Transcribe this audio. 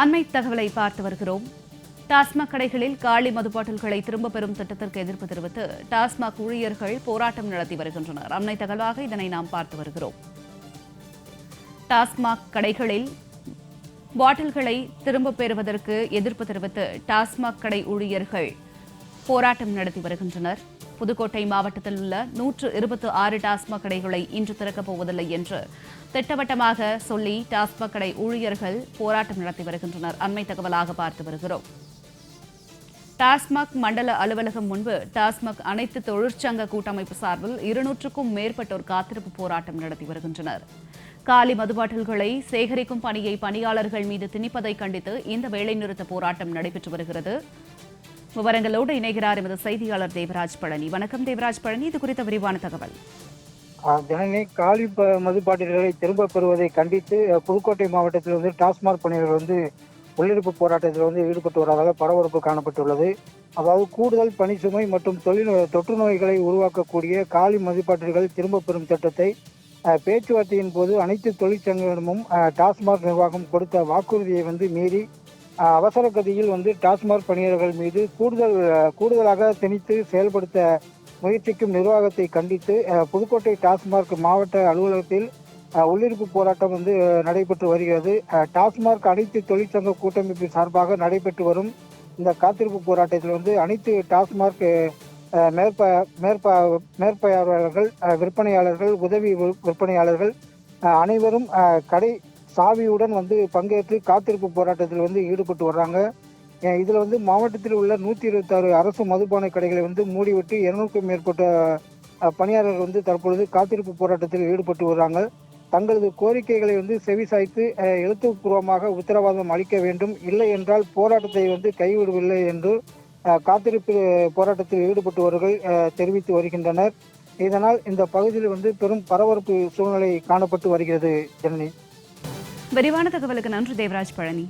அண்மை தகவலை பார்த்து வருகிறோம். டாஸ்மாக் கடைகளில் காலி மது பாட்டில்களை திரும்பப் பெறும் திட்டத்திற்கு எதிர்ப்பு தெரிவித்து டாஸ்மாக் ஊழியர்கள் போராட்டம் நடத்தி வருகின்றனர். அண்மை தகவலாக இதனை நாம் பார்த்து வருகிறோம். டாஸ்மாக் கடைகளில் பாட்டில்களை திரும்பப் பெறுவதற்கு எதிர்ப்பு தெரிவித்து டாஸ்மாக் கடை ஊழியர்கள் போராட்டம் நடத்தி வருகின்றனர். புதுக்கோட்டை மாவட்டத்தில் உள்ள 126 டாஸ்மாக் கடைகளை இன்று திறக்கப் போவதில்லை என்று திட்டவட்டமாக சொல்லி டாஸ்மாக் கடை ஊழியர்கள் போராட்டம் நடத்தி வருகின்றனர். அண்மை தகவலாக பார்த்து வருகிறோம். டாஸ்மாக் மண்டல அலுவலகம் முன்பு டாஸ்மாக் அனைத்து தொழிற்சங்க கூட்டமைப்பு சார்பில் 200க்கும் மேற்பட்டோர் காத்திருப்பு போராட்டம் நடத்தி வருகின்றனர். காலி மதுபாட்டில்களை சேகரிக்கும் பணியை பணியாளர்கள் மீது திணிப்பதை கண்டித்து இந்த வேலைநிறுத்த போராட்டம் நடைபெற்று வருகிறது. விவரங்களோடு இணைகிறார் எமது செய்தியாளர் தேவராஜ் பழனி. வணக்கம் தேவராஜ் பழனி, இது குறித்த விரிவான தகவல். ஜனனி, காலி மதுபாட்டில்களை திரும்ப பெறுவதை கண்டித்து புதுக்கோட்டை மாவட்டத்தில் டாஸ்மாக் பணியாளர்கள் உள்ளிருப்பு போராட்டத்தில் ஈடுபட்டு வருவதாக பரபரப்பு காணப்பட்டுள்ளது. அதாவது கூடுதல் பணி சுமை மற்றும் தொற்று நோய்களை உருவாக்கக்கூடிய காலி மதுபாட்டில்கள் திரும்ப பெறும் திட்டத்தை பேச்சுவார்த்தையின் போது அனைத்து தொழிற்சங்கமும் டாஸ்மாக் நிர்வாகம் கொடுத்த வாக்குறுதியை மீறி அவசர கதியில் டாஸ்மாக் பணியாளர்கள் மீது கூடுதலாக திணித்து செயல்படுத்த முயற்சிக்கும் நிர்வாகத்தை கண்டித்து புதுக்கோட்டை டாஸ்மாக் மாவட்ட அலுவலகத்தில் உள்ளிருப்பு போராட்டம் நடைபெற்று வருகிறது. டாஸ்மாக் அனைத்து தொழிற்சங்க கூட்டமைப்பு சார்பாக நடைபெற்று வரும் இந்த காத்திருப்பு போராட்டத்தில் அனைத்து டாஸ்மாக் மேற்பார்வையாளர்கள், விற்பனையாளர்கள், உதவி விற்பனையாளர்கள் அனைவரும் கடை சாவியுடன் பங்கேற்று காத்திருப்பு போராட்டத்தில் ஈடுபட்டு வர்றாங்க. இதில் மாவட்டத்தில் உள்ள 126 அரசு மதுபான கடைகளை மூடிவிட்டு 200க்கும் மேற்பட்ட பணியாளர்கள் தற்பொழுது காத்திருப்பு போராட்டத்தில் ஈடுபட்டு வர்றாங்க. தங்களது கோரிக்கைகளை செவிசாய்த்து எழுத்துப்பூர்வமாக உத்தரவாதம் அளிக்க வேண்டும், இல்லை என்றால் போராட்டத்தை கைவிடவில்லை என்று காத்திருப்பு போராட்டத்தில் ஈடுபட்டவர்கள் தெரிவித்து வருகின்றனர். இதனால் இந்த பகுதியில் பெரும் பரபரப்பு சூழ்நிலை காணப்பட்டு வருகிறது. ஜனனி, விரிவான தகவலுக்கு நன்றி தேவராஜ் பழனி.